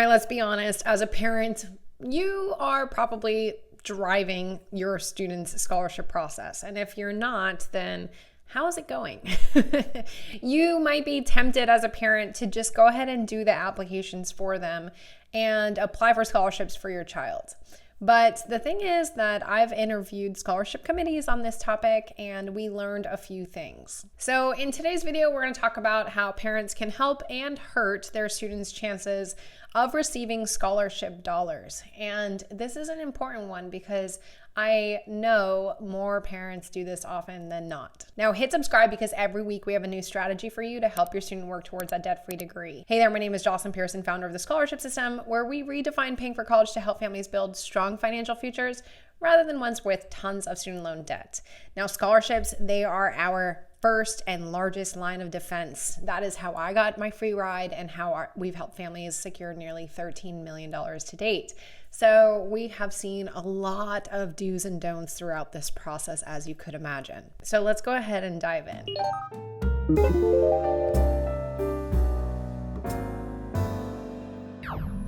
right, let's be honest. As a parent, you are probably driving your student's scholarship process. And if you're not, then how is it going? You might be tempted as a parent to just go ahead and do the applications for them and apply for scholarships for your child. But the thing is that I've interviewed scholarship committees on this topic and we learned a few things. So in today's video, we're going to talk about how parents can help and hurt their students' chances of receiving scholarship dollars. And this is an important one because I know more parents do this often than not. Now hit subscribe because every week we have a new strategy for you to help your student work towards a debt-free degree. Hey there, my name is Jocelyn Pearson, founder of the Scholarship System, where we redefine paying for college to help families build strong financial futures rather than ones with tons of student loan debt. Now scholarships, they are our first and largest line of defense. That is how I got my free ride and how we've helped families secure nearly $13 million to date. So we have seen a lot of do's and don'ts throughout this process, as you could imagine. So let's go ahead and dive in.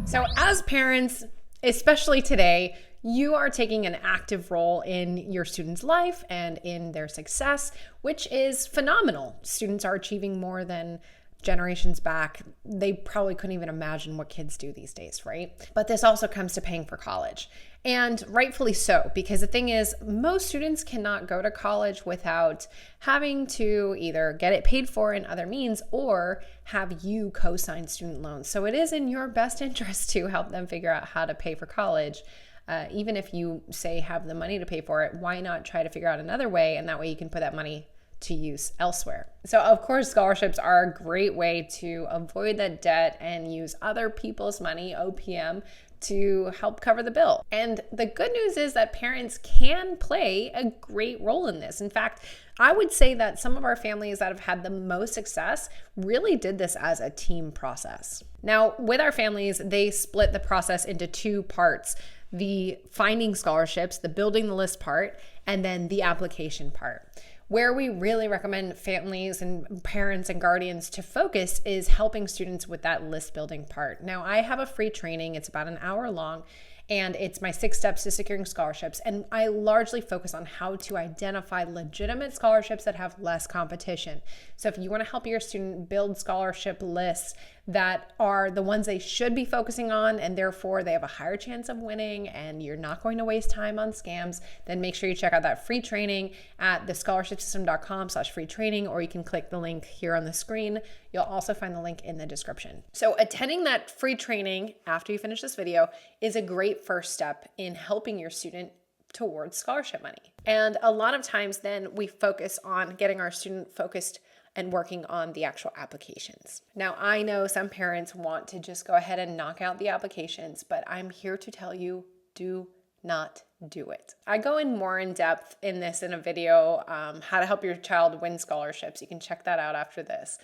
So as parents, especially today, you are taking an active role in your student's life and in their success, which is phenomenal. Students are achieving more than generations back. They probably couldn't even imagine what kids do these days, right? But this also comes to paying for college. And rightfully so, because the thing is, most students cannot go to college without having to either get it paid for in other means or have you co-sign student loans. So it is in your best interest to help them figure out how to pay for college. Even if you say have the money to pay for it, why not try to figure out another way? And that way you can put that money to use elsewhere. So of course, scholarships are a great way to avoid that debt and use other people's money, OPM, to help cover the bill. And the good news is that parents can play a great role in this. In fact, I would say that some of our families that have had the most success really did this as a team process. Now, with our families, they split the process into two parts: the finding scholarships, the building the list part, and then the application part. Where we really recommend families and parents and guardians to focus is helping students with that list building part. Now, I have a free training. It's about an hour long, and it's my 6 steps to securing scholarships. And I largely focus on how to identify legitimate scholarships that have less competition. So if you want to help your student build scholarship lists that are the ones they should be focusing on, and therefore they have a higher chance of winning, and you're not going to waste time on scams, then make sure you check out that free training at thescholarshipsystem.com/free training, or you can click the link here on the screen. You'll also find the link in the description. So attending that free training after you finish this video is a great first step in helping your student towards scholarship money. And a lot of times then we focus on getting our student focused and working on the actual applications. Now, I know some parents want to just go ahead and knock out the applications, but I'm here to tell you, do not do it. I go in more in depth in this in a video, how to help your child win scholarships. You can check that out after this.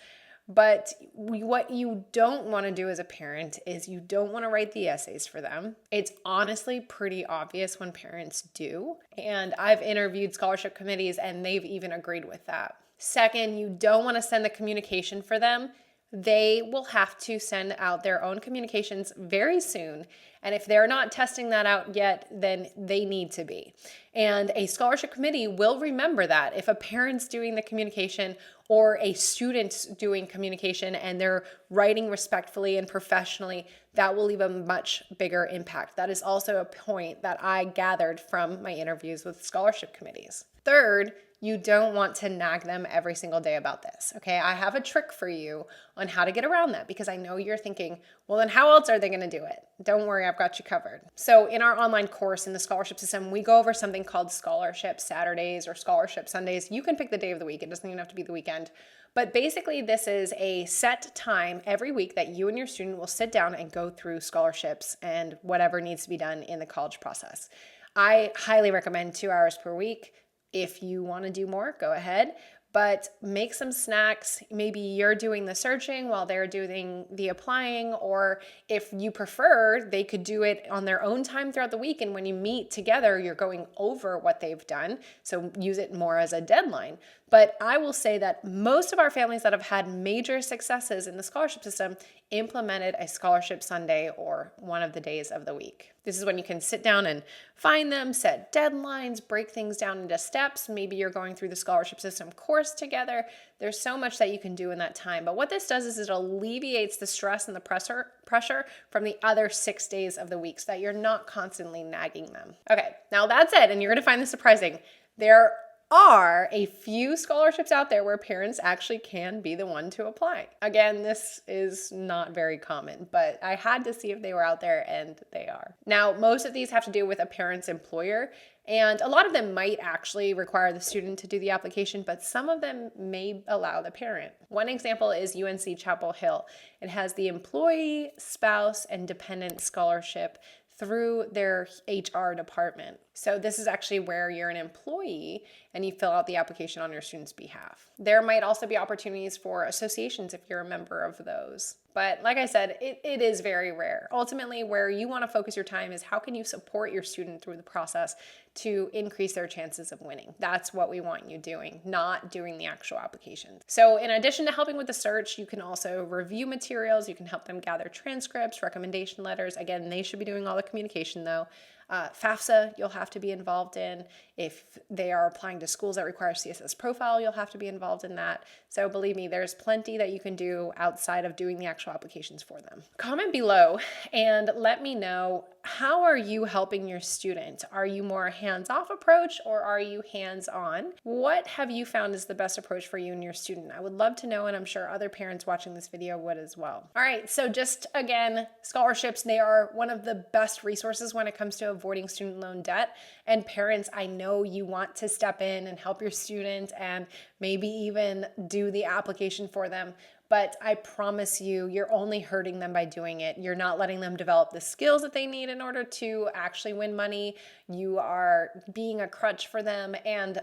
But what you don't want to do as a parent is you don't want to write the essays for them. It's honestly pretty obvious when parents do. And I've interviewed scholarship committees and they've even agreed with that. Second, you don't want to send the communication for them. They will have to send out their own communications very soon. And if they're not testing that out yet, then they need to be. And a scholarship committee will remember that. If a parent's doing the communication or a student's doing communication and they're writing respectfully and professionally, that will leave a much bigger impact. That is also a point that I gathered from my interviews with scholarship committees. Third, you don't want to nag them every single day about this, okay? I have a trick for you on how to get around that because I know you're thinking, well, then how else are they gonna do it? Don't worry, I've got you covered. So in our online course in the scholarship system, we go over something called scholarship Saturdays or scholarship Sundays. You can pick the day of the week. It doesn't even have to be the weekend. But basically, this is a set time every week that you and your student will sit down and go through scholarships and whatever needs to be done in the college process. I highly recommend 2 hours per week. If you want to do more, go ahead, but make some snacks. Maybe you're doing the searching while they're doing the applying, or if you prefer, they could do it on their own time throughout the week. And when you meet together, you're going over what they've done. So use it more as a deadline. But I will say that most of our families that have had major successes in the scholarship system implemented a scholarship Sunday or one of the days of the week. This is when you can sit down and find them, set deadlines, break things down into steps. Maybe you're going through the scholarship system course together. There's so much that you can do in that time. But what this does is it alleviates the stress and the pressure from the other 6 days of the week so that you're not constantly nagging them. Okay, now that's it. And you're going to find this surprising. There are a few scholarships out there where parents actually can be the one to apply. Again, this is not very common, but I had to see if they were out there, and they are. Now, most of these have to do with a parent's employer, and a lot of them might actually require the student to do the application, but some of them may allow the parent. One example is UNC-Chapel Hill. It has the Employee, Spouse, and Dependent Scholarship through their HR department. So this is actually where you're an employee and you fill out the application on your student's behalf. There might also be opportunities for associations if you're a member of those. But like I said, it is very rare. Ultimately, where you want to focus your time is how can you support your student through the process to increase their chances of winning. That's what we want you doing, not doing the actual application. So in addition to helping with the search, you can also review materials. You can help them gather transcripts, recommendation letters. Again, they should be doing all the communication though. FAFSA, you'll have to be involved in. If they are applying to schools that require CSS profile, you'll have to be involved in that. So believe me, there's plenty that you can do outside of doing the actual applications for them. Comment below and let me know, how are you helping your student? Are you more a hands-off approach or are you hands-on? What have you found is the best approach for you and your student? I would love to know, and I'm sure other parents watching this video would as well. All right, so just again, scholarships, they are one of the best resources when it comes to avoiding student loan debt. And parents, I know you want to step in and help your student and maybe even do the application for them. But I promise you, you're only hurting them by doing it. You're not letting them develop the skills that they need in order to actually win money. You are being a crutch for them, and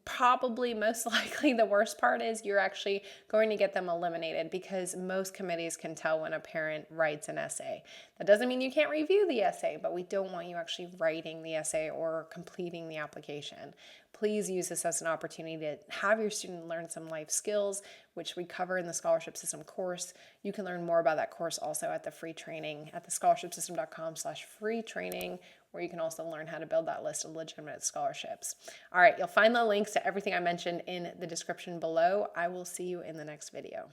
probably most likely the worst part is you're actually going to get them eliminated, because most committees can tell when a parent writes an essay. That doesn't mean you can't review the essay, but we don't want you actually writing the essay or completing the application. Please use this as an opportunity to have your student learn some life skills, which we cover in the scholarship system course. You can learn more about that course also at the free training at thescholarshipsystem.com/free training, where you can also learn how to build that list of legitimate scholarships. All right, you'll find the links to everything I mentioned in the description below. I will see you in the next video.